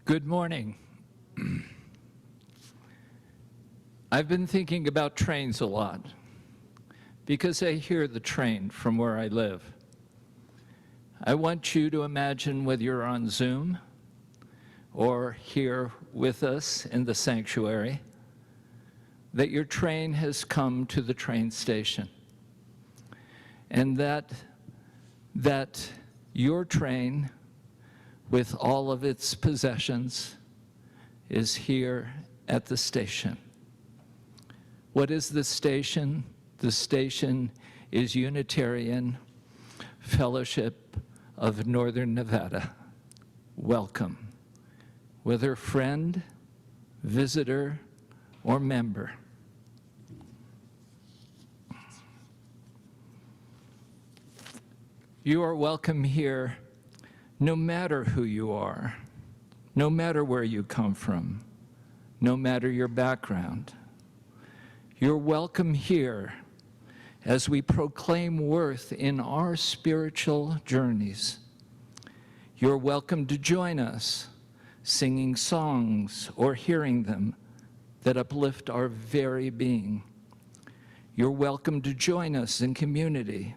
Good morning. I've been thinking about trains a lot because I hear the train from where I live. I want you to imagine whether you're on Zoom or here with us in the sanctuary, that your train has come to the train station, and that your train, with all of its possessions, is here at the station. What is the station? The station is Unitarian Fellowship of Northern Nevada. Welcome, whether friend, visitor, or member. You are welcome here no matter who you are, no matter where you come from, no matter your background. You're welcome here as we proclaim worth in our spiritual journeys. You're welcome to join us, singing songs or hearing them that uplift our very being. You're welcome to join us in community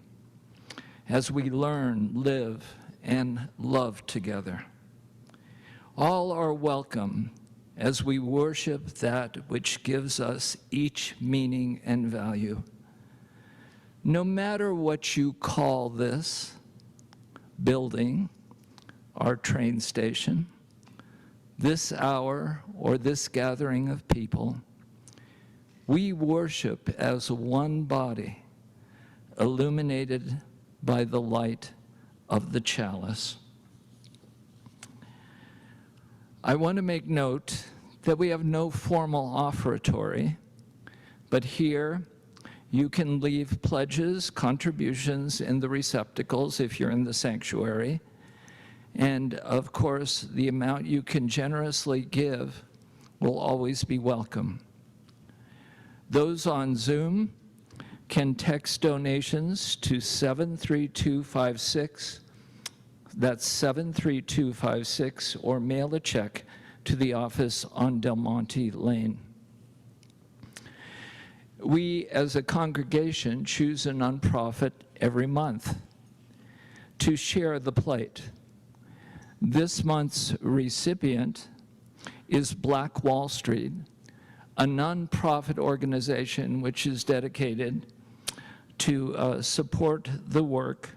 as we learn, live, and love together. All are welcome as we worship that which gives us each meaning and value. No matter what you call this building, our train station, this hour, or this gathering of people, we worship as one body, illuminated by the light of the chalice. I want to make note that we have no formal offertory, but here you can leave pledges, contributions in the receptacles if you're in the sanctuary, and of course the amount you can generously give will always be welcome. Those on Zoom can text donations to 73256, that's 73256, or mail a check to the office on Del Monte Lane. We, as a congregation, choose a nonprofit every month to share the plate. This month's recipient is Black Wall Street, a nonprofit organization which is dedicated to support the work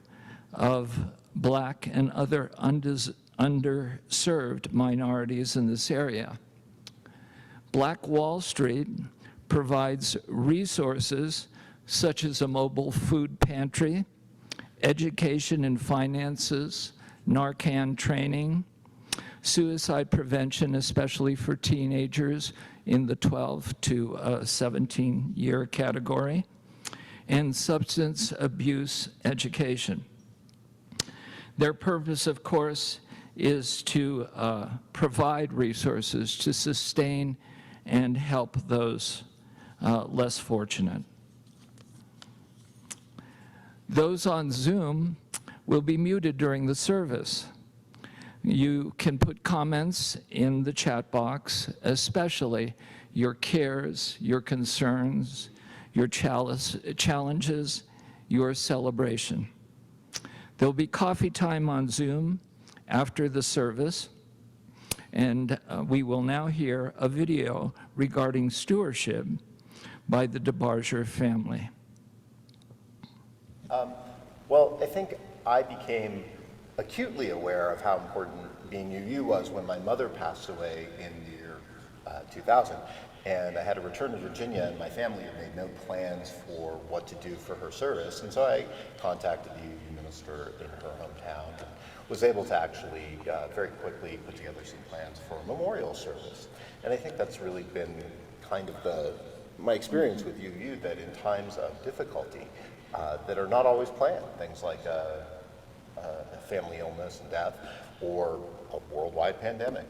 of Black and other underserved minorities in this area. Black Wall Street provides resources such as a mobile food pantry, education and finances, Narcan training, suicide prevention, especially for teenagers in the 12 to 17-year category, and substance abuse education. Their purpose, of course, is to provide resources to sustain and help those less fortunate. Those on Zoom will be muted during the service. You can put comments in the chat box, especially your cares, your concerns, your challenges, your celebration. There'll be coffee time on Zoom after the service, and we will now hear a video regarding stewardship by the DeBarger family. Well, I think I became acutely aware of how important being UU was when my mother passed away in the year 2000. And I had to return to Virginia, and my family had made no plans for what to do for her service. And so I contacted the UU minister in her hometown and was able to actually very quickly put together some plans for a memorial service. And I think that's really been kind of my experience with UU, that in times of difficulty that are not always planned, things like family illness and death, or a worldwide pandemic,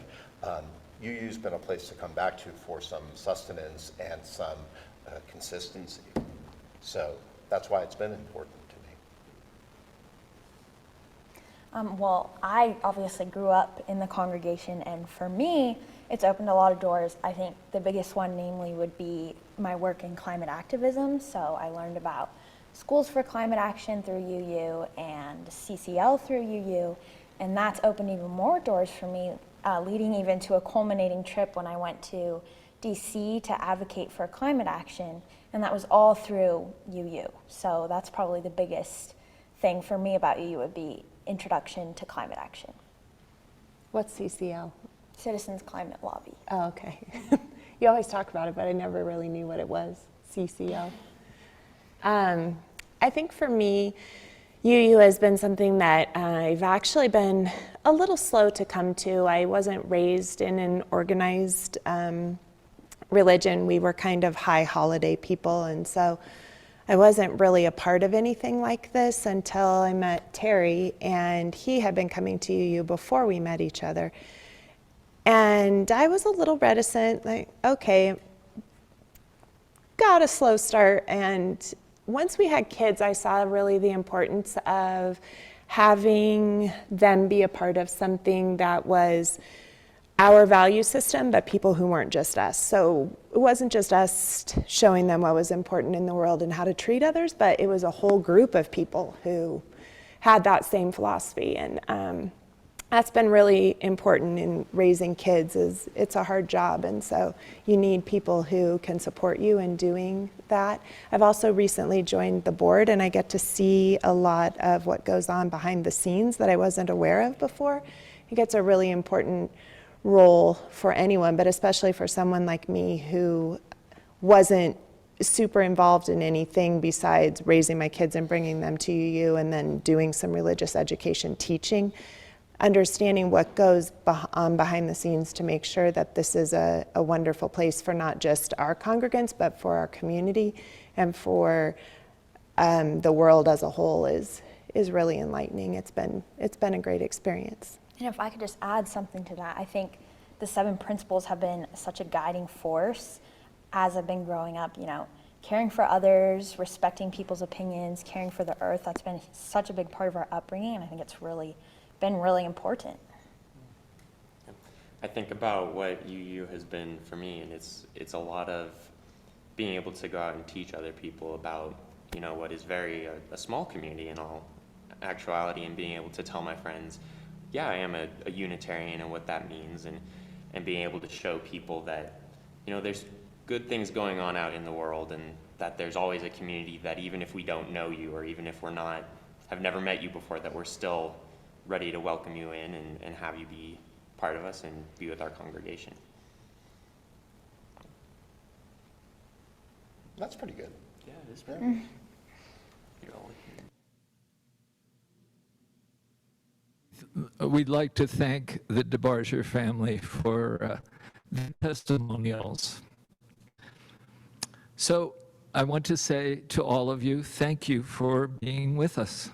UU's been a place to come back to for some sustenance and some consistency. So that's why it's been important to me. Well, I obviously grew up in the congregation, and for me, it's opened a lot of doors. I think the biggest one, namely, would be my work in climate activism. So I learned about Schools for Climate Action through UU and CCL through UU, and that's opened even more doors for me, leading even to a culminating trip when I went to DC to advocate for climate action, and that was all through UU. So that's probably the biggest thing for me about UU would be introduction to climate action. What's CCL? Citizens Climate Lobby. Oh, okay. You always talk about it, but I never really knew what it was, CCL. I think for me, UU has been something that I've actually been a little slow to come to. I wasn't raised in an organized religion. We were kind of high holiday people, and so I wasn't really a part of anything like this until I met Terry, and he had been coming to UU before we met each other. And I was a little reticent, like, okay, got a slow start. And once we had kids, I saw really the importance of having them be a part of something that was our value system, but people who weren't just us. So it wasn't just us showing them what was important in the world and how to treat others, but it was a whole group of people who had that same philosophy. And that's been really important in raising kids. Is it's a hard job, and so you need people who can support you in doing that. I've also recently joined the board, and I get to see a lot of what goes on behind the scenes that I wasn't aware of before. I think it's a really important role for anyone, but especially for someone like me who wasn't super involved in anything besides raising my kids and bringing them to UU and then doing some religious education teaching. Understanding what goes on behind the scenes to make sure that this is a wonderful place for not just our congregants, but for our community and for the world as a whole is really enlightening. It's been a great experience. And if I could just add something to that, I think the 7 principles have been such a guiding force as I've been growing up, caring for others, respecting people's opinions, caring for the earth. That's been such a big part of our upbringing, and I think it's really been really important. I think about what UU has been for me, and it's a lot of being able to go out and teach other people about, what is very a small community in all actuality, and being able to tell my friends, yeah, I am a Unitarian and what that means, and being able to show people that, there's good things going on out in the world, and that there's always a community that even if we don't know you, or even if have never met you before, that we're still ready to welcome you in and have you be part of us and be with our congregation. That's pretty good. Yeah, it is pretty good. We'd like to thank the DeBarger family for the testimonials. So I want to say to all of you, thank you for being with us.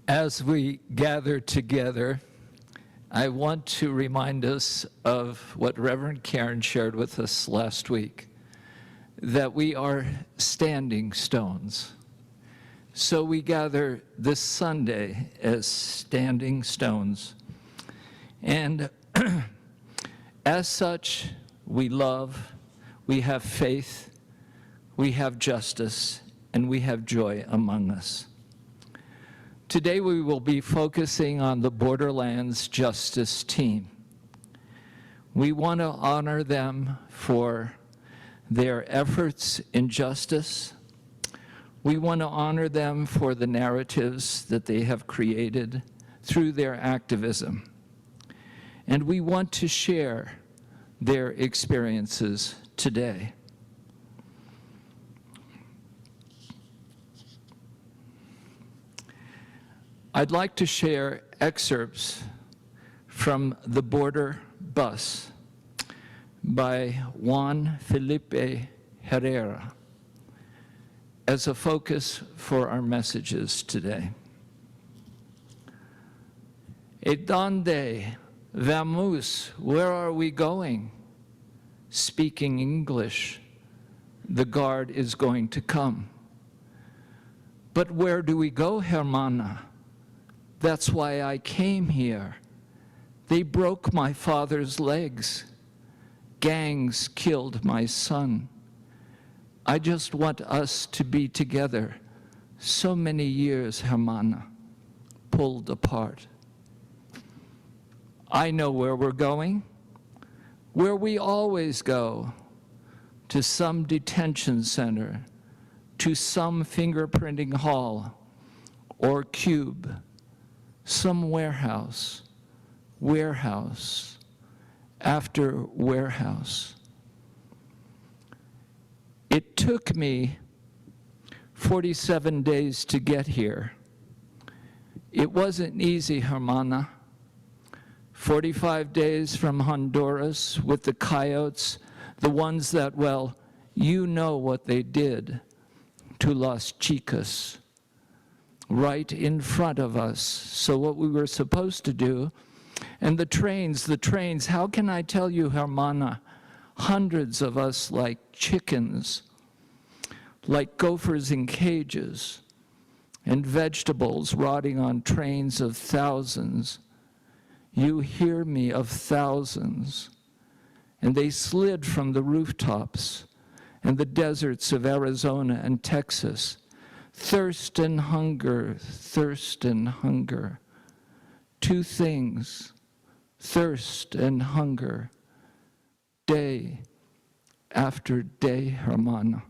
As we gather together, I want to remind us of what Reverend Karen shared with us last week, that we are standing stones. So we gather this Sunday as standing stones. And as such, we love, we have faith, we have justice, and we have joy among us. Today we will be focusing on the Borderlands Justice Team. We want to honor them for their efforts in justice. We want to honor them for the narratives that they have created through their activism. And we want to share their experiences today. I'd like to share excerpts from The Border Bus by Juan Felipe Herrera as a focus for our messages today. Et donde vamos? Where are we going? Speaking English, the guard is going to come. But where do we go, Hermana? That's why I came here. They broke my father's legs. Gangs killed my son. I just want us to be together. So many years, Hermana, pulled apart. I know where we're going, where we always go, to some detention center, to some fingerprinting hall or cube, some warehouse after warehouse. It took me 47 days to get here. It wasn't easy, Hermana. 45 days from Honduras with the coyotes, the ones that, well, you know what they did to Las Chicas, right in front of us. So what we were supposed to do, and the trains, how can I tell you, Hermana, hundreds of us like chickens, like gophers in cages, and vegetables rotting on trains of thousands. You hear me, of thousands. And they slid from the rooftops and the deserts of Arizona and Texas. Thirst and hunger, thirst and hunger. Two things, thirst and hunger, day after day, Hermana.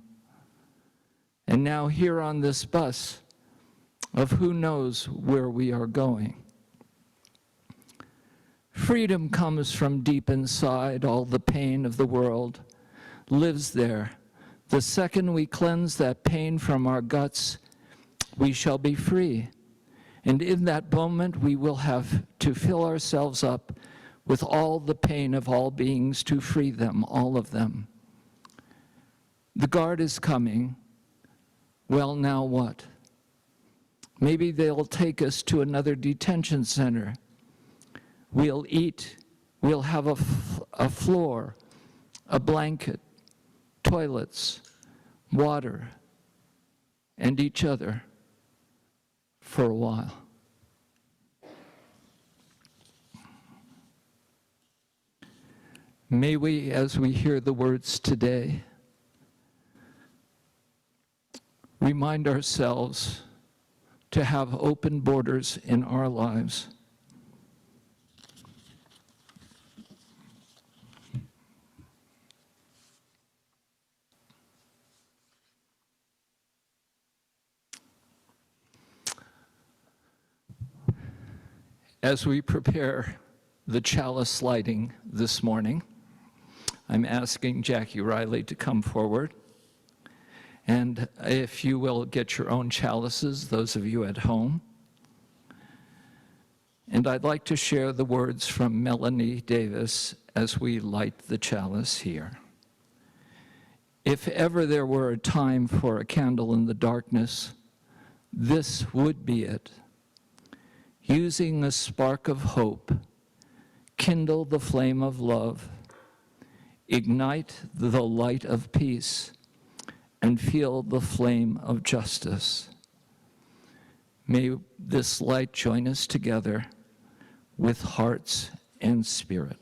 And now here on this bus of who knows where we are going. Freedom comes from deep inside. All the pain of the world lives there. The second we cleanse that pain from our guts, we shall be free. And in that moment, we will have to fill ourselves up with all the pain of all beings to free them, all of them. The guard is coming. Well, now what? Maybe they'll take us to another detention center. We'll eat, we'll have a floor, a blanket, toilets, water, and each other for a while. May we, as we hear the words today, remind ourselves to have open borders in our lives. As we prepare the chalice lighting this morning, I'm asking Jackie Riley to come forward. And if you will get your own chalices, those of you at home. And I'd like to share the words from Melanie Davis as we light the chalice here. If ever there were a time for a candle in the darkness, this would be it. Using a spark of hope, kindle the flame of love, ignite the light of peace, and feel the flame of justice. May this light join us together with hearts and spirit.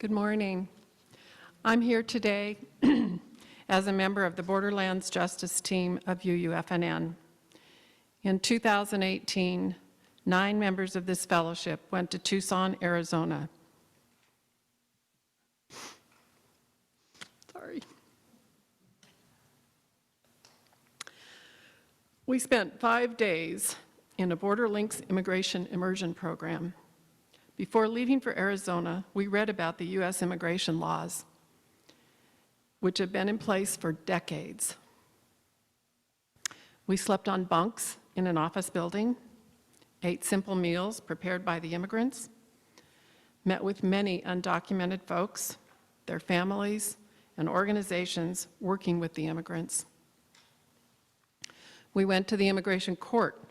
Good morning. I'm here today as a member of the Borderlands Justice Team of UUFNN. In 2018, 9 members of this fellowship went to Tucson, Arizona. Sorry. We spent 5 days in a Borderlands immigration immersion program. Before leaving for Arizona, we read about the U.S. immigration laws, which have been in place for decades. We slept on bunks in an office building, ate simple meals prepared by the immigrants, met with many undocumented folks, their families, and organizations working with the immigrants. We went to the immigration court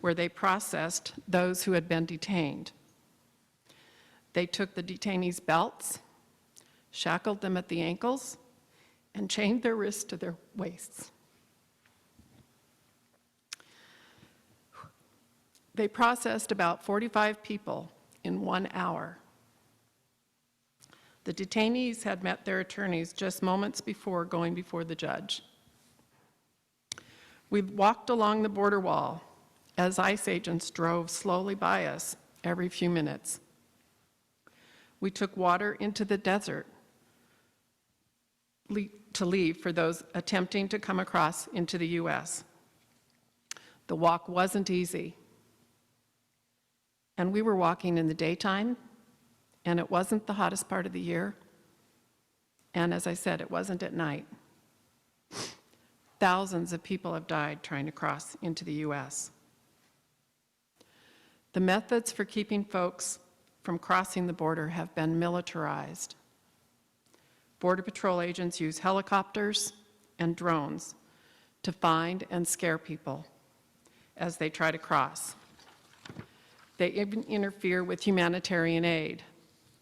where they processed those who had been detained. They took the detainees' belts, shackled them at the ankles, and chained their wrists to their waists. They processed about 45 people in 1 hour. The detainees had met their attorneys just moments before going before the judge. We walked along the border wall as ICE agents drove slowly by us every few minutes. We took water into the desert to leave for those attempting to come across into the U.S. The walk wasn't easy. And we were walking in the daytime, and it wasn't the hottest part of the year. And as I said, it wasn't at night. Thousands of people have died trying to cross into the U.S. The methods for keeping folks from crossing the border have been militarized. Border Patrol agents use helicopters and drones to find and scare people as they try to cross. They even interfere with humanitarian aid,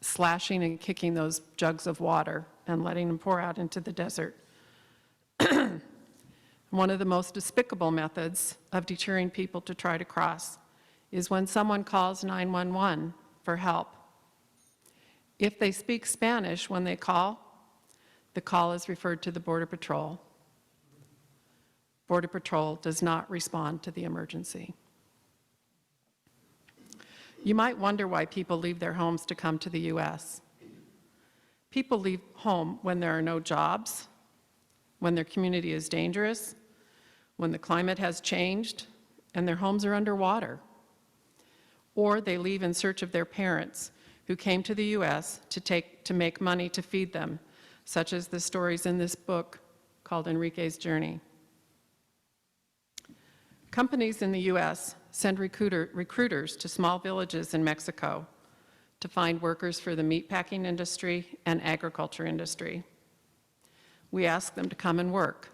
slashing and kicking those jugs of water and letting them pour out into the desert. One of the most despicable methods of deterring people to try to cross is when someone calls 911 for help. If they speak Spanish when they call, the call is referred to the Border Patrol. Border Patrol does not respond to the emergency. You might wonder why people leave their homes to come to the U.S. People leave home when there are no jobs, when their community is dangerous, when the climate has changed and their homes are underwater. Or they leave in search of their parents who came to the U.S. to make money to feed them, such as the stories in this book called Enrique's Journey. Companies in the U.S. send recruiters to small villages in Mexico to find workers for the meatpacking industry and agriculture industry. We ask them to come and work.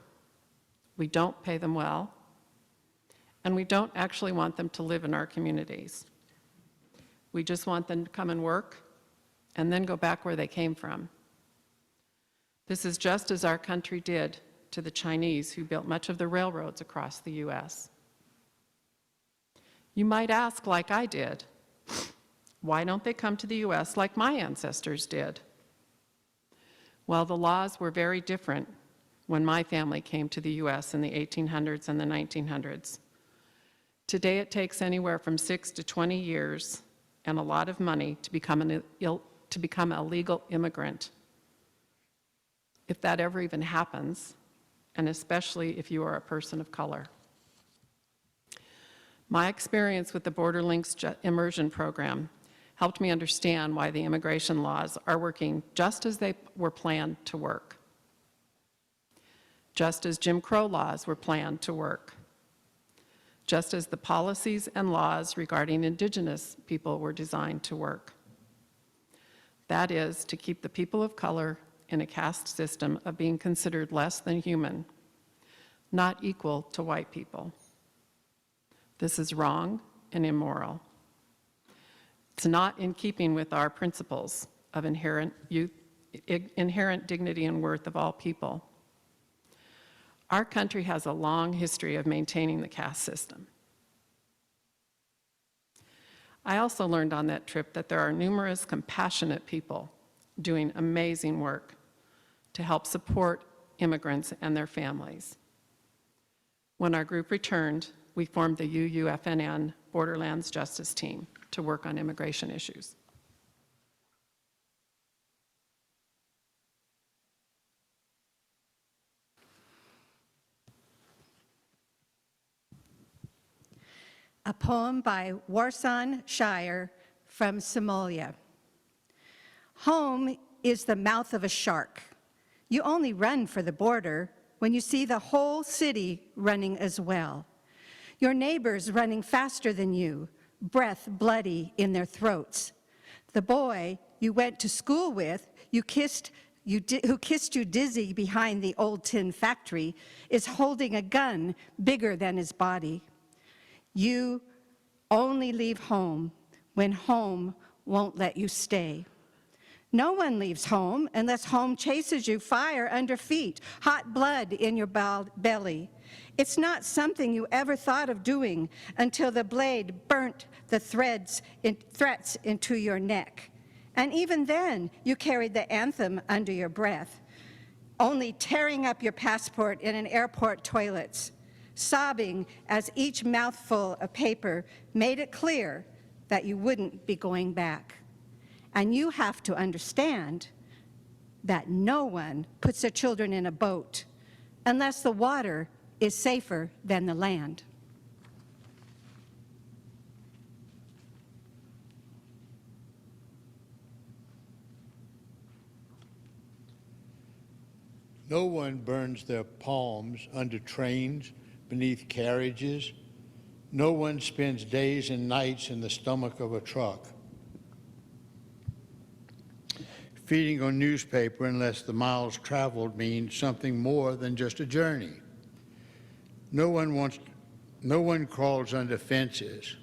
We don't pay them well, and we don't actually want them to live in our communities. We just want them to come and work and then go back where they came from. This is just as our country did to the Chinese who built much of the railroads across the U.S. You might ask, like I did, why don't they come to the U.S. like my ancestors did? Well, the laws were very different when my family came to the U.S. in the 1800s and the 1900s. Today, it takes anywhere from 6 to 20 years and a lot of money to become a legal immigrant, if that ever even happens, and especially if you are a person of color. My experience with the Borderlands immersion program helped me understand why the immigration laws are working just as they were planned to work, just as Jim Crow laws were planned to work, just as the policies and laws regarding indigenous people were designed to work. That is, to keep the people of color in a caste system of being considered less than human, not equal to white people. This is wrong and immoral. It's not in keeping with our principles of inherent dignity and worth of all people. Our country has a long history of maintaining the caste system. I also learned on that trip that there are numerous compassionate people doing amazing work to help support immigrants and their families. When our group returned, we formed the UUFNN Borderlands Justice Team to work on immigration issues. A poem by Warsan Shire from Somalia. Home is the mouth of a shark. You only run for the border when you see the whole city running as well. Your neighbors running faster than you, breath bloody in their throats. The boy you went to school with, who kissed you dizzy behind the old tin factory, is holding a gun bigger than his body. You only leave home when home won't let you stay. No one leaves home unless home chases you, fire under feet, hot blood in your belly. It's not something you ever thought of doing until the blade burnt the threats into your neck. And even then, you carried the anthem under your breath, only tearing up your passport in an airport toilets, sobbing as each mouthful of paper made it clear that you wouldn't be going back. And you have to understand that no one puts their children in a boat unless the water is safer than the land. No one burns their palms under trains, beneath carriages. No one spends days and nights in the stomach of a truck, feeding on newspaper unless the miles traveled means something more than just a journey. No one crawls under fences.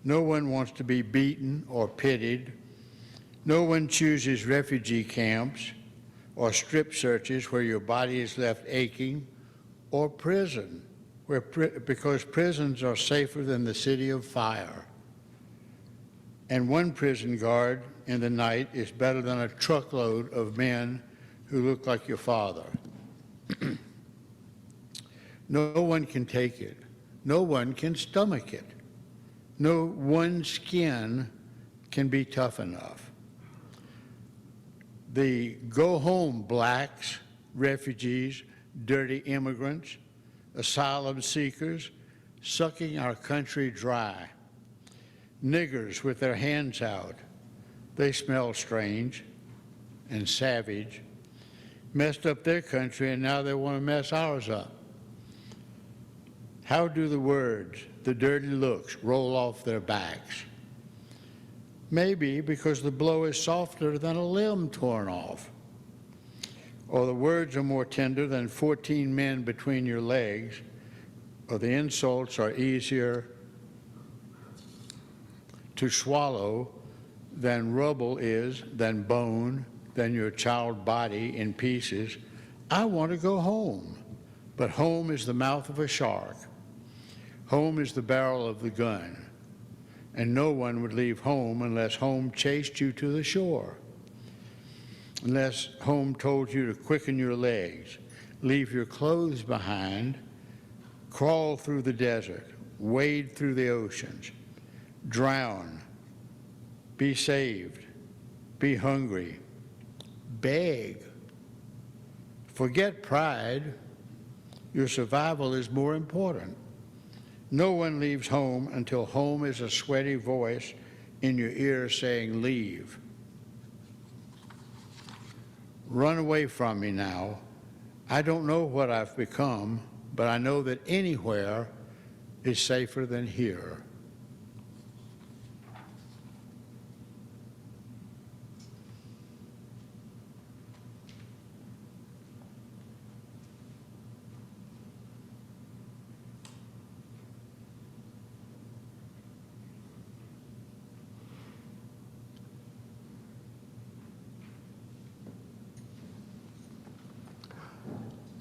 No one wants to be beaten or pitied. No one chooses refugee camps or strip searches where your body is left aching, or prison, because prisons are safer than the city of fire. And one prison guard in the night is better than a truckload of men who look like your father. No one can take it. No one can stomach it. No one skin can be tough enough. The go home blacks, refugees, dirty immigrants, asylum seekers, sucking our country dry. Niggers with their hands out. They smell strange and savage, messed up their country, and now they want to mess ours up. How do the words, the dirty looks, roll off their backs? Maybe because the blow is softer than a limb torn off, or the words are more tender than 14 men between your legs, or the insults are easier to swallow than rubble is, than bone, than your child body in pieces. I want to go home, but home is the mouth of a shark. Home is the barrel of the gun, and no one would leave home unless home chased you to the shore, unless home told you to quicken your legs, leave your clothes behind, crawl through the desert, wade through the oceans, drown, be saved, be hungry, beg. Forget pride. Your survival is more important. No one leaves home until home is a sweaty voice in your ear saying, leave. Run away from me now. I don't know what I've become, but I know that anywhere is safer than here.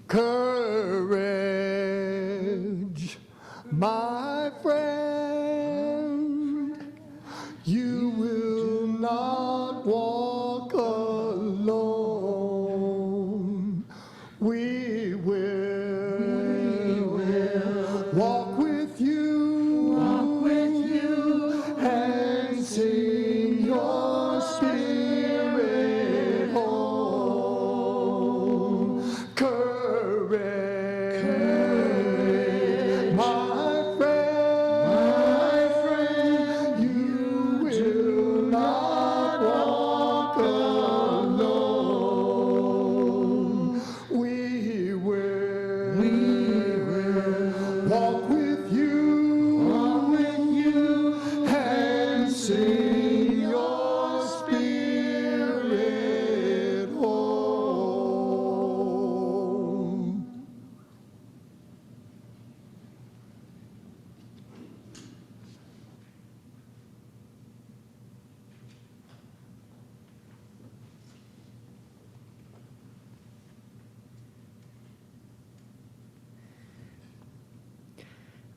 Courage, my friend, you will not walk alone.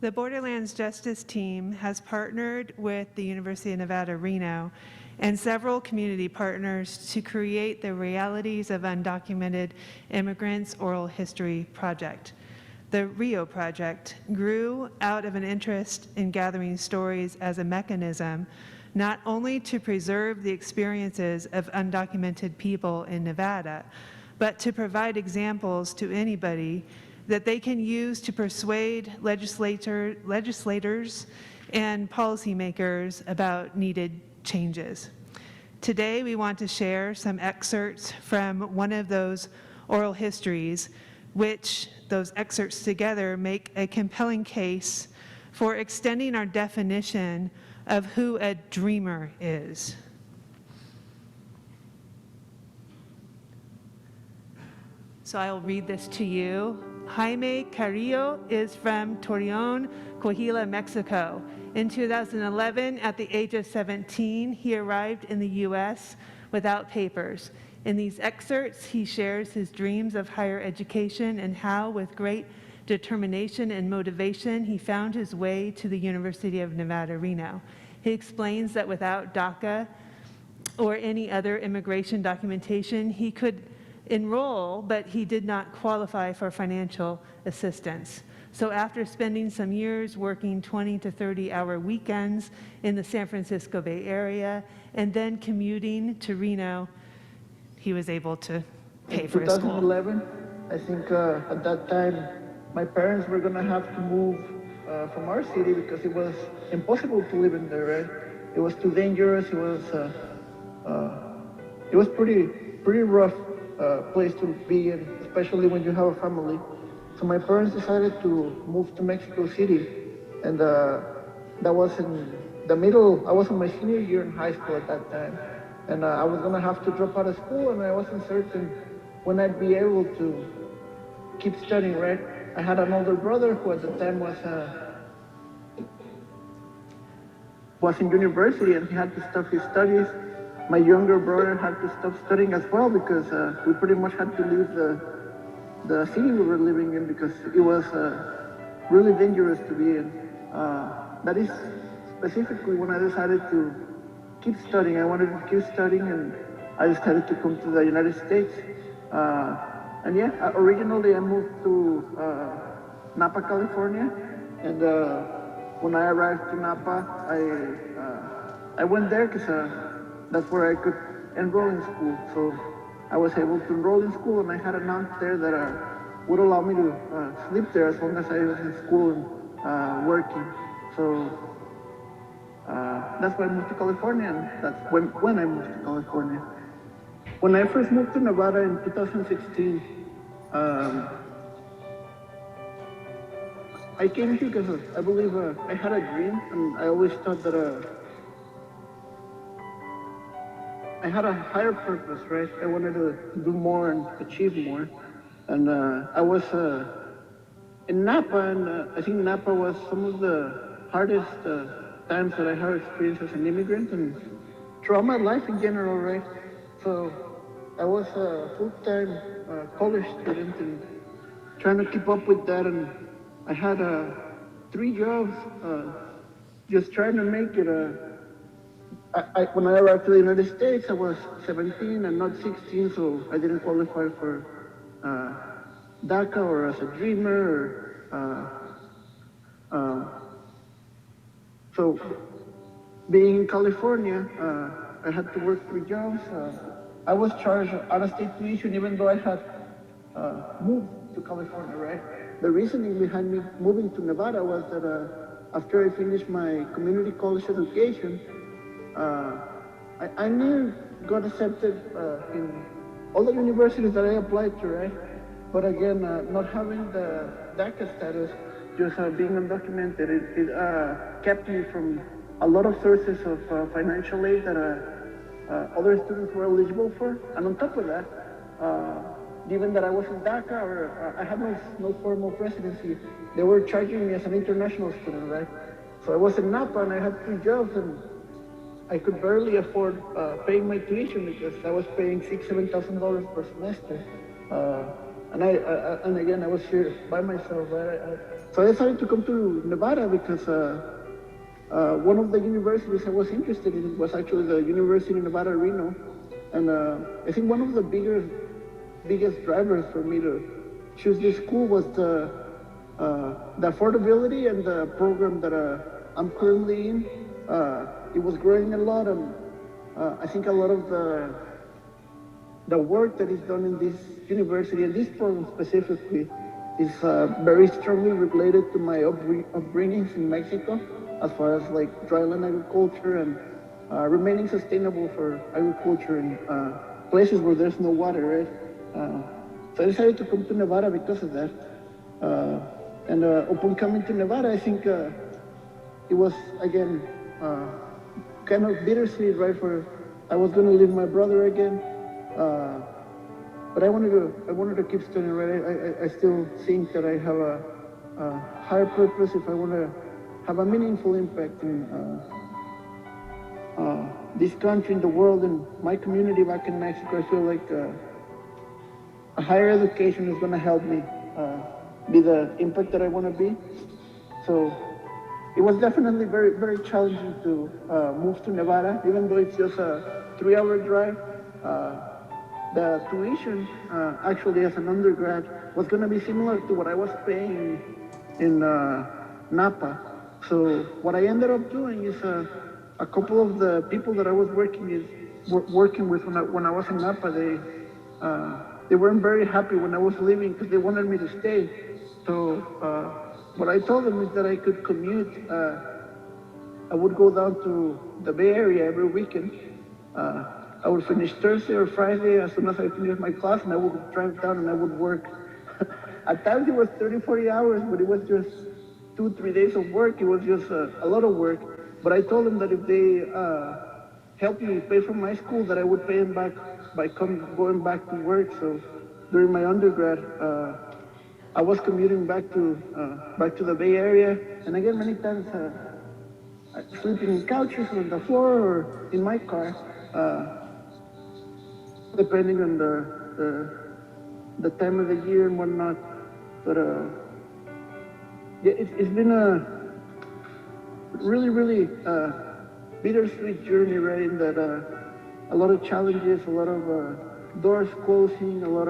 The Borderlands Justice Team has partnered with the University of Nevada, Reno, and several community partners to create the Realities of Undocumented Immigrants Oral History Project. The RIO project grew out of an interest in gathering stories as a mechanism not only to preserve the experiences of undocumented people in Nevada, but to provide examples to anybody that they can use to persuade legislators and policymakers about needed changes. Today, we want to share some excerpts from one of those oral histories, which those excerpts together make a compelling case for extending our definition of who a dreamer is. So I'll read this to you. Jaime Carrillo is from Torreon, Coahuila, Mexico. In 2011, at the age of 17, he arrived in the U.S. without papers. In these excerpts, he shares his dreams of higher education and how, with great determination and motivation, he found his way to the University of Nevada, Reno. He explains that without DACA or any other immigration documentation, he could enroll, but he did not qualify for financial assistance. So after spending some years working 20 to 30-hour weekends in the San Francisco Bay Area and then commuting to Reno, he was able to pay for his school. In 2011, I think at that time, my parents were going to have to move from our city because it was impossible to live in there, right? It was too dangerous. It was pretty rough place to be in, especially when you have a family. So my parents decided to move to Mexico City, and that was in the middle. I was in my senior year in high school at that time, and I was gonna have to drop out of school, and I wasn't certain when I'd be able to keep studying, right? I had an older brother who at the time was in university, and he had to stop his studies. My younger brother had to stop studying as well because we pretty much had to leave the city we were living in because it was really dangerous to be in. That is specifically when I decided to keep studying. I wanted to keep studying, and I decided to come to the United States. And yeah, originally I moved to Napa, California, and when I arrived to Napa, I went there because that's where I could enroll in school. So I was able to enroll in school, and I had an aunt there that would allow me to sleep there as long as I was in school and working. So that's why I moved to California, and that's when I moved to California. When I first moved to Nevada in 2016, I came here because I believe I had a dream, and I always thought that I had a higher purpose, right? I wanted to do more and achieve more. And I was in Napa, and I think Napa was some of the hardest times that I have experienced as an immigrant and throughout my life in general, right? So I was a full-time college student and trying to keep up with that, and I had 3 jobs, just trying to make it. When I arrived to the United States, I was 17 and not 16, so I didn't qualify for DACA or as a dreamer. So being in California, I had to work 3 jobs. I was charged out-of-state tuition even though I had moved to California, right? The reasoning behind me moving to Nevada was that after I finished my community college education, I nearly got accepted in all the universities that I applied to, right? But again, not having the DACA status, just being undocumented, it kept me from a lot of sources of financial aid that other students were eligible for. And on top of that, given that I was in DACA or I had no formal residency, they were charging me as an international student, right? So I was in Napa and I had 3 jobs, and I could barely afford paying my tuition because I was paying $6,000-7,000 per semester. And again, I was here by myself, right? So I decided to come to Nevada because one of the universities I was interested in was actually the University of Nevada, Reno. And I think one of the biggest drivers for me to choose this school was the affordability and the program that I'm currently in. It was growing a lot, and I think a lot of the work that is done in this university and this program specifically is very strongly related to my upbringings in Mexico, as far as like dryland agriculture and remaining sustainable for agriculture in places where there's no water, right? So I decided to come to Nevada because of that. And upon coming to Nevada, I think it was, again, kind of bittersweet, right? I was going to leave my brother again, but I wanted to keep studying, right? I still think that I have a higher purpose if I want to have a meaningful impact in this country, in the world, in my community back in Mexico. I feel like a higher education is going to help me be the impact that I want to be. So it was definitely very, very challenging to move to Nevada, even though it's just a 3-hour drive. The tuition, actually, as an undergrad, was going to be similar to what I was paying in Napa. So what I ended up doing is a couple of the people that I was working with when I was in Napa, they weren't very happy when I was leaving because they wanted me to stay. So what I told them is that I could commute. I would go down to the Bay Area every weekend. I would finish Thursday or Friday as soon as I finished my class, and I would drive down and I would work. At times it was 30, 40 hours, but it was just 2-3 days of work. It was just a lot of work. But I told them that if they helped me pay for my school, that I would pay them back by going back to work. So during my undergrad, I was commuting back to the Bay Area, and again, many times sleeping in couches on the floor or in my car, depending on the time of the year and whatnot. But yeah, it's been a really, really bittersweet journey, right? In that a lot of challenges, a lot of doors closing, a lot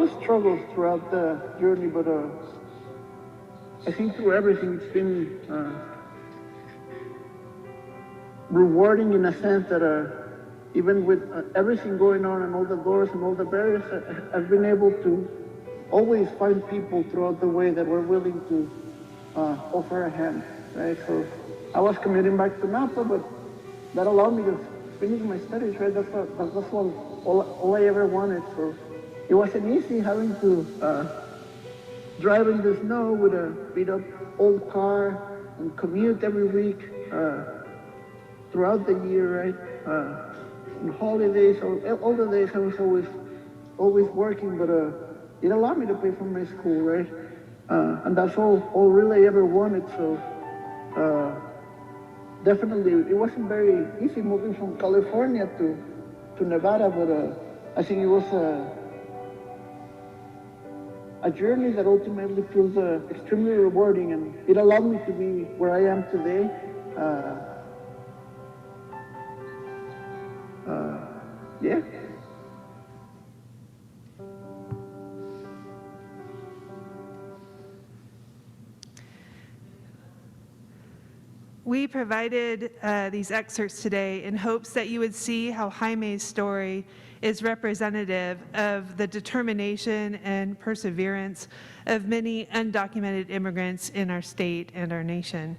of struggles throughout the journey, but I think through everything it's been rewarding in a sense that even with everything going on and all the doors and all the barriers, I've been able to always find people throughout the way that were willing to offer a hand, right? So I was commuting back to Napa, but that allowed me to finish my studies, right? That's all I ever wanted. So it wasn't easy having to drive in the snow with a beat up old car and commute every week throughout the year, right? On holidays, all the days I was always working, but it allowed me to pay for my school, right? And that's all really I ever wanted. So definitely it wasn't very easy moving from California to Nevada, but I think it was a journey that ultimately proved extremely rewarding, and it allowed me to be where I am today. Yeah. We provided these excerpts today in hopes that you would see how Jaime's story is representative of the determination and perseverance of many undocumented immigrants in our state and our nation.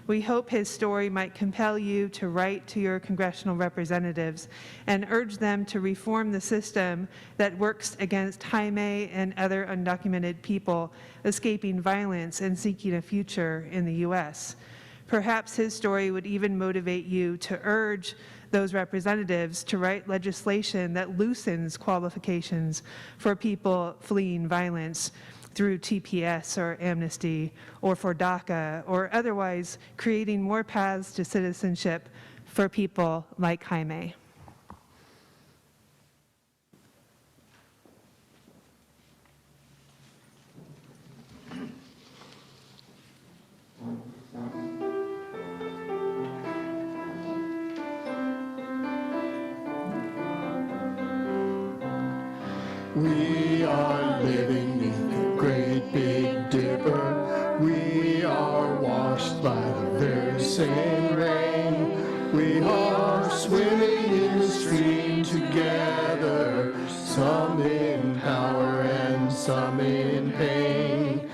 We hope his story might compel you to write to your congressional representatives and urge them to reform the system that works against Jaime and other undocumented people escaping violence and seeking a future in the U.S. Perhaps his story would even motivate you to urge those representatives to write legislation that loosens qualifications for people fleeing violence through TPS or amnesty or for DACA, or otherwise creating more paths to citizenship for people like Jaime. We are living in the great big dipper. We are washed by the very same rain. We are swimming in the stream together, some in power and some in pain.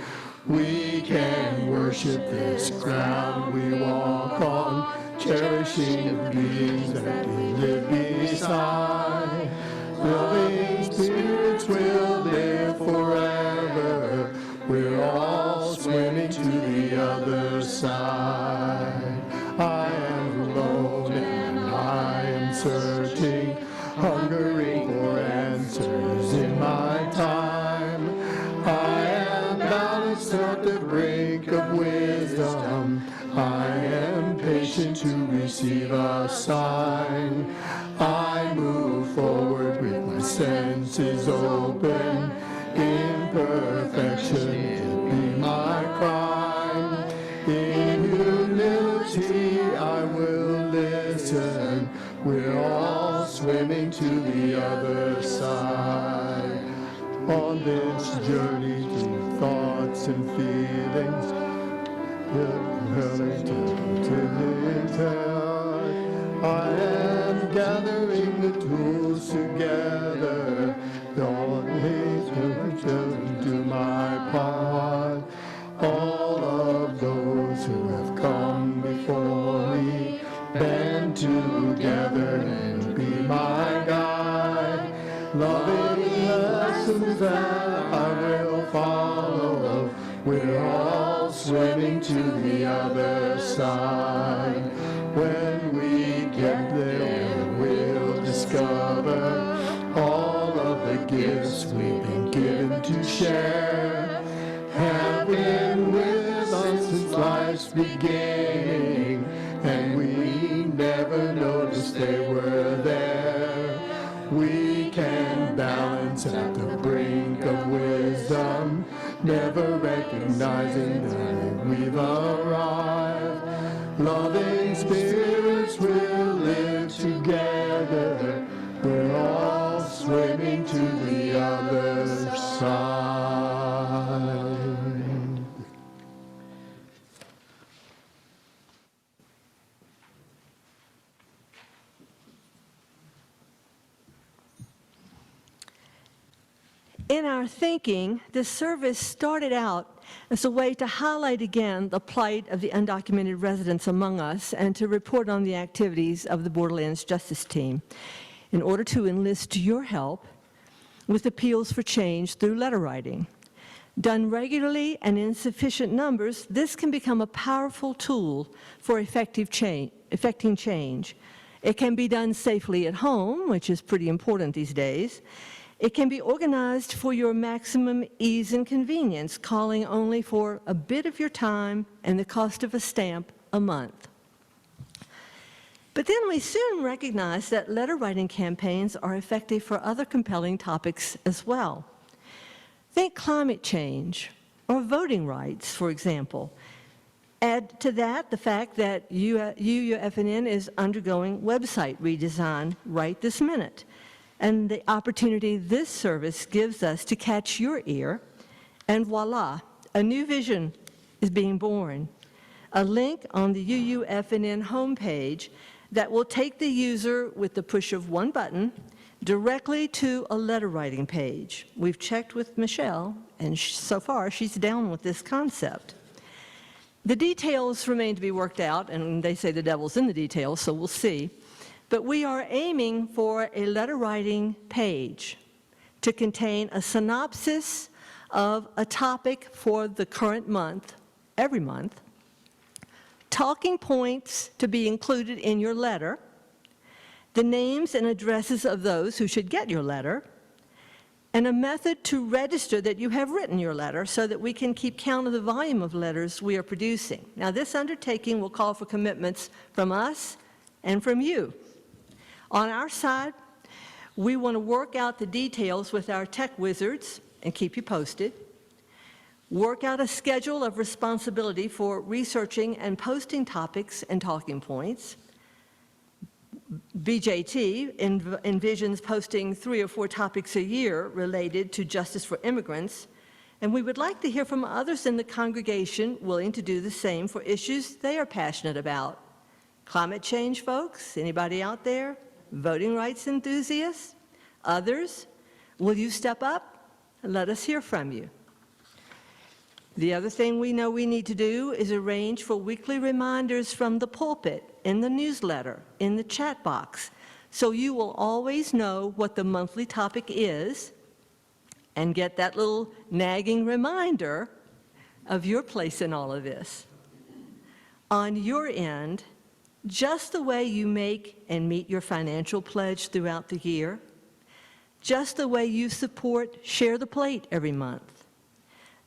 We can worship this ground we walk on, cherishing the beings that we live beside. Loving spirits will live forever. We're all swimming to the other side. I am alone and I am searching, hungering for answers in my time. I am balanced at the brink of wisdom. I am patient to receive a sign. I move forward with my senses open. Imperfection will be my crime. In humility I will listen. We're all swimming to the other side. On this journey through thoughts and feelings, I am gathering the tools together. Don't hate to do my part. All of those who have come before me, band together and be my guide. Loving lessons that I will follow. We're all swimming to the other side. When we get there, we'll discover all of the gifts we've been given to share. Have been with us since life's beginning, and we never noticed they were there. We can balance at the brink of wisdom, never recognizing that we've arrived. Loving spirits will live together. We're all swimming to the other side. In our thinking, this service started out as a way to highlight again the plight of the undocumented residents among us and to report on the activities of the Borderlands Justice Team in order to enlist your help with appeals for change through letter writing. Done regularly and in sufficient numbers, this can become a powerful tool for effecting change. It can be done safely at home, which is pretty important these days. It can be organized for your maximum ease and convenience, calling only for a bit of your time and the cost of a stamp a month. But then we soon recognized that letter writing campaigns are effective for other compelling topics as well. Think climate change or voting rights, for example. Add to that the fact that UUFNN is undergoing website redesign right this minute, and the opportunity this service gives us to catch your ear, and voila, a new vision is being born. A link on the UUFNN homepage that will take the user with the push of one button directly to a letter writing page. We've checked with Michelle, and so far she's down with this concept. The details remain to be worked out, and they say the devil's in the details, so we'll see. But we are aiming for a letter writing page to contain a synopsis of a topic for the current month, every month, talking points to be included in your letter, the names and addresses of those who should get your letter, and a method to register that you have written your letter so that we can keep count of the volume of letters we are producing. Now, this undertaking will call for commitments from us and from you. On our side, we want to work out the details with our tech wizards and keep you posted. Work out a schedule of responsibility for researching and posting topics and talking points. BJT envisions posting 3 or 4 topics a year related to justice for immigrants, and we would like to hear from others in the congregation willing to do the same for issues they are passionate about. Climate change folks, anybody out there? Voting rights enthusiasts? Others? Will you step up and let us hear from you? The other thing we know we need to do is arrange for weekly reminders from the pulpit, in the newsletter, in the chat box, so you will always know what the monthly topic is and get that little nagging reminder of your place in all of this. On your end, just the way you make and meet your financial pledge throughout the year, just the way you support Share the Plate every month,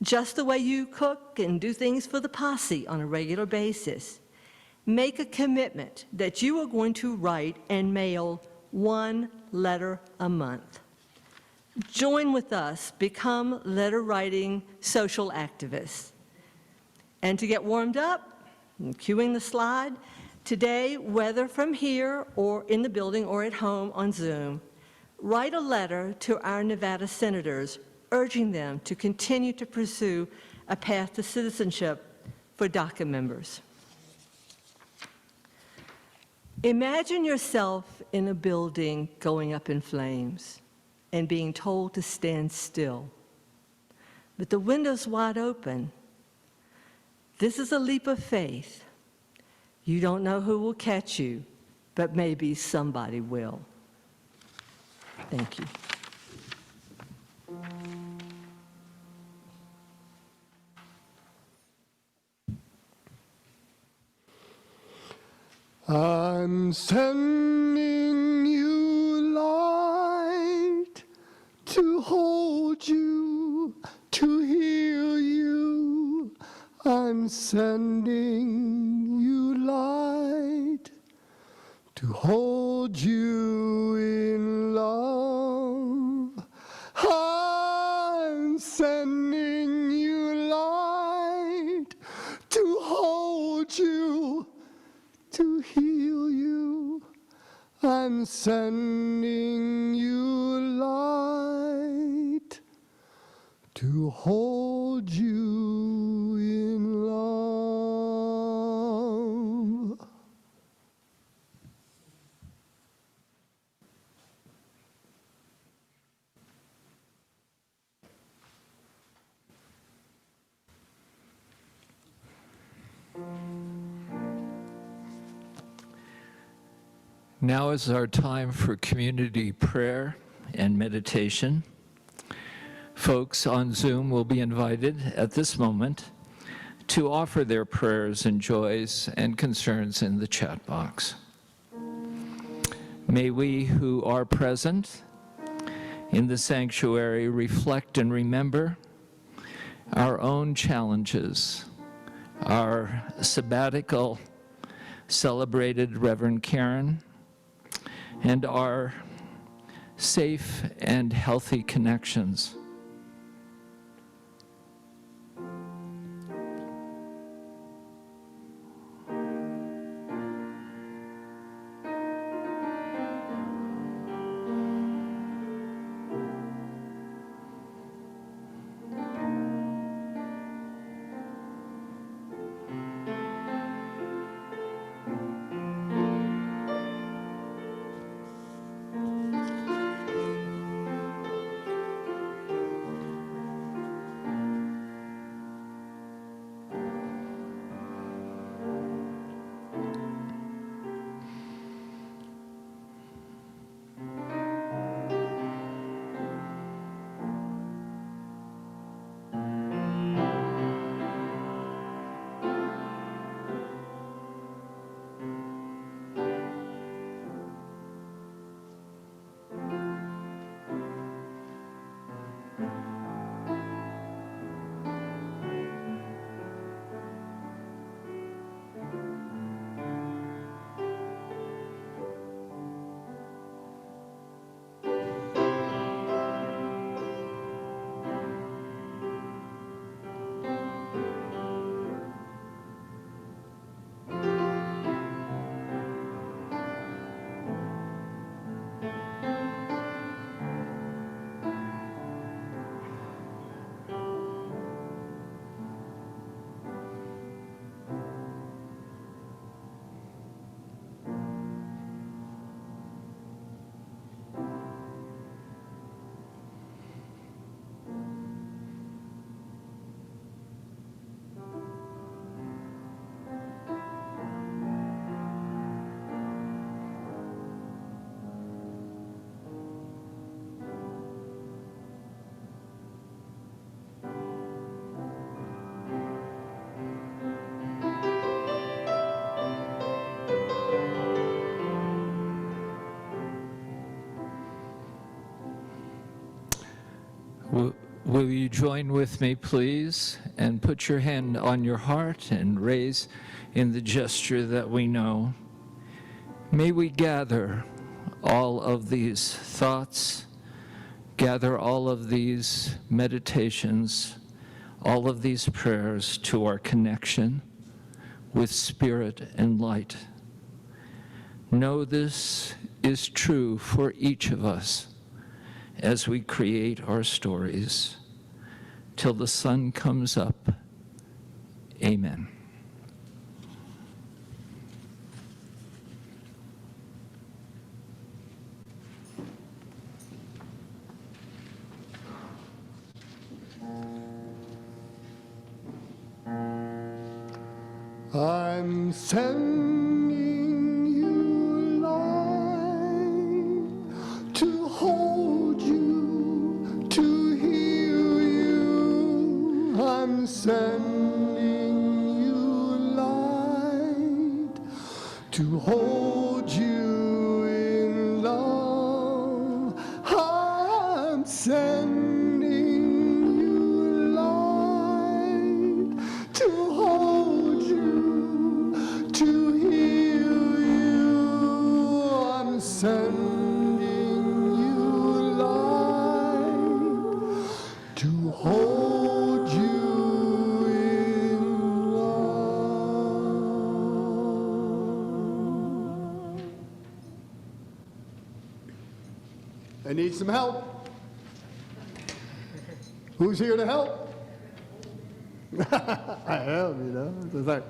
just the way you cook and do things for the posse on a regular basis, make a commitment that you are going to write and mail 1 letter a month. Join with us, become letter-writing social activists. And to get warmed up, I'm cueing the slide, today, whether from here or in the building or at home on Zoom, write a letter to our Nevada senators urging them to continue to pursue a path to citizenship for DACA members. Imagine yourself in a building going up in flames and being told to stand still, but the window's wide open. This is a leap of faith. You don't know who will catch you, but maybe somebody will. Thank you. I'm sending you light to hold you, to heal you. I'm sending you light to hold you in love. I'm sending you light to hold you, to heal you. I'm sending you light to hold you in love. Now is our time for community prayer and meditation. Folks on Zoom will be invited at this moment to offer their prayers and joys and concerns in the chat box. May we who are present in the sanctuary reflect and remember our own challenges. Our sabbatical celebrated Reverend Karen, and our safe and healthy connections. Will you join with me, please, and put your hand on your heart and raise in the gesture that we know. May we gather all of these thoughts, gather all of these meditations, all of these prayers to our connection with spirit and light. Know this is true for each of us as we create our stories. Till the sun comes up. Amen. I'm sending you light to hold you, to heal you. I'm sending you light to hold you in love. I'm sending you light to hold you, to heal you. I'm sending you light to hold you in love. I need some help. Who's here to help? I am, you know. It's like,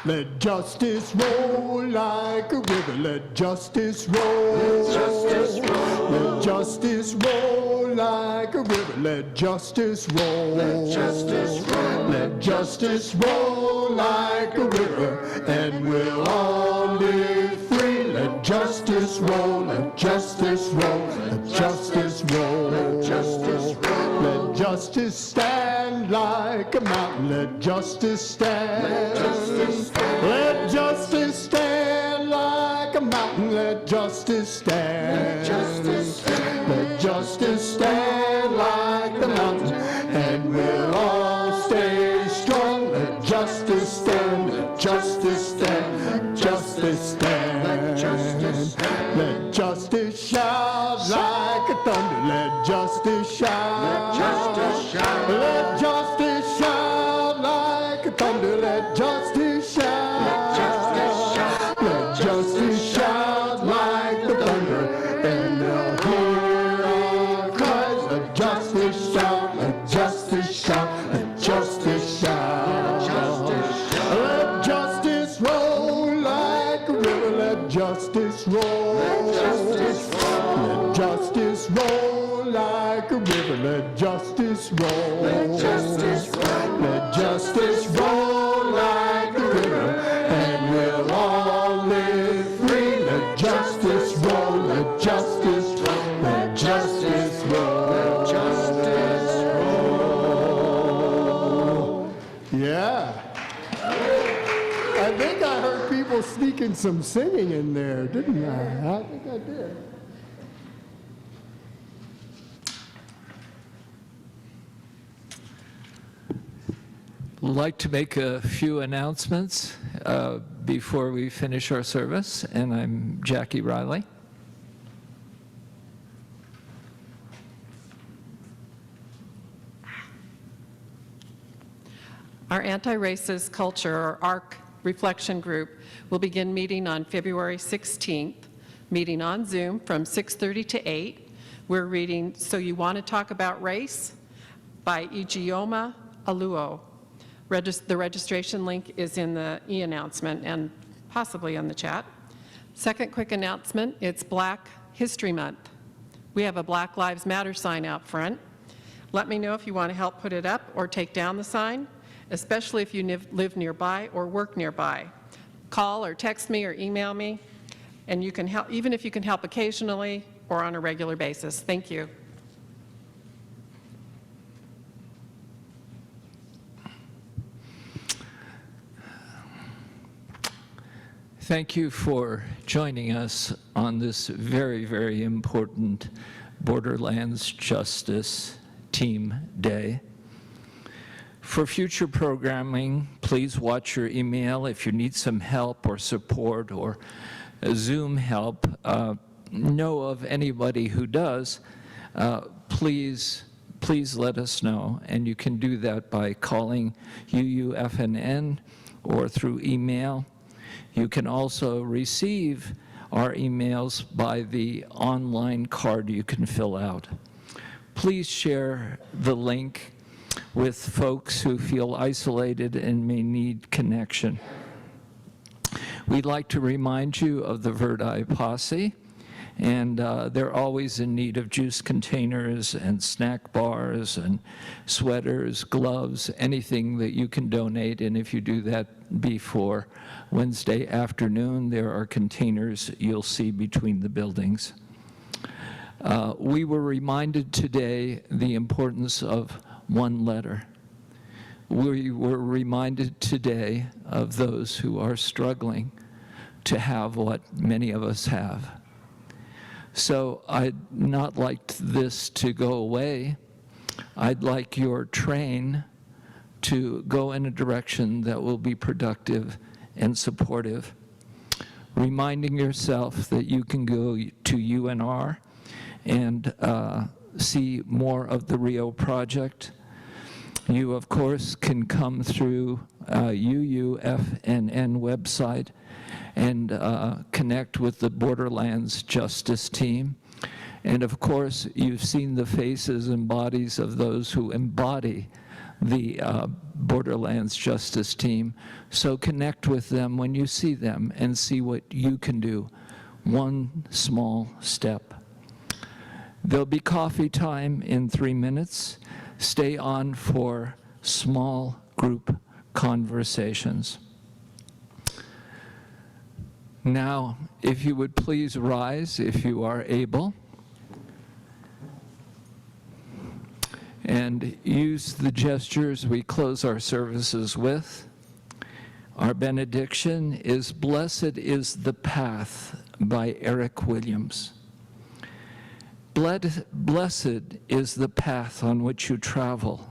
let justice roll like a river. Let justice roll. Let justice roll. Let justice roll like a river. Let justice roll. Let justice roll. Let justice roll like a river, and we'll all live free. Let justice roll. Let justice roll. Let justice roll. Let justice roll. Let justice stand like a mountain. Let justice stand. Let justice stand. Let justice stand like a mountain. Let justice stand. Let justice stand. Let justice stand like the mountain, and we'll all stay strong. Let justice stand. Let justice stand. Let justice stand. Let justice stand. Let justice shout like a thunder. Let justice shout. Let justice shout. Let justice shout like a thunder. Let justice shout. Let justice shout. Let justice shout like the thunder, and they'll hear our cries. Let justice shout. Let justice shout. Let justice shout. Let justice roll like a river. Let justice roll. Let justice roll. Let justice roll like a river. Let justice roll. Let justice roll. Let justice roll like a river, and we'll all live free. Let justice roll. Let justice roll. Let justice roll. Let justice roll. Yeah. I think I heard people sneaking some singing in there, didn't I? I think I did. I'd like to make a few announcements before we finish our service, and I'm Jackie Riley. Our Anti-Racist Culture, or ARC, reflection group will begin meeting on February 16th, meeting on Zoom from 6:30 to 8. We're reading So You Want to Talk About Race by Ijeoma Aluo. The registration link is in the e-announcement and possibly on the chat. Second quick announcement, it's Black History Month. We have a Black Lives Matter sign out front. Let me know if you want to help put it up or take down the sign, especially if you live nearby or work nearby. Call or text me or email me, and you can help, even if you can help occasionally or on a regular basis. Thank you. Thank you for joining us on this very, very important Borderlands Justice Team Day. For future programming, please watch your email. If you need some help or support or Zoom help, know of anybody who does, please let us know. And you can do that by calling UUFNN or through email. You can also receive our emails by the online card you can fill out. Please share the link with folks who feel isolated and may need connection. We'd like to remind you of the Verdi Posse, and they're always in need of juice containers and snack bars and sweaters, gloves, anything that you can donate. And if you do that before Wednesday afternoon, there are containers you'll see between the buildings. We were reminded today the importance of one letter. We were reminded today of those who are struggling to have what many of us have. So I'd not like this to go away. I'd like your train to go in a direction that will be productive and supportive, reminding yourself that you can go to UNR and see more of the Rio Project. You, of course, can come through UUFNN website and connect with the Borderlands Justice Team. And of course, you've seen the faces and bodies of those who embody the Borderlands Justice Team. So connect with them when you see them and see what you can do, one small step. There'll be coffee time in 3 minutes. Stay on for small group conversations. Now, if you would please rise if you are able, and use the gestures we close our services with. Our benediction is "Blessed is the Path" by Eric Williams. Blessed is the path on which you travel.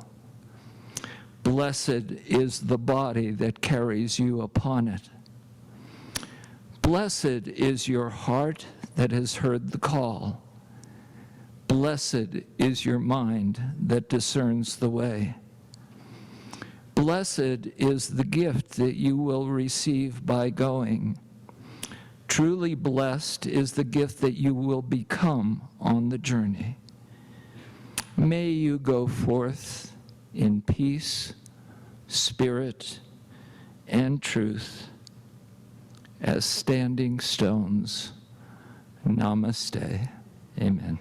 Blessed is the body that carries you upon it. Blessed is your heart that has heard the call. Blessed is your mind that discerns the way. Blessed is the gift that you will receive by going. Truly blessed is the gift that you will become on the journey. May you go forth in peace, spirit, and truth as standing stones. Namaste. Amen.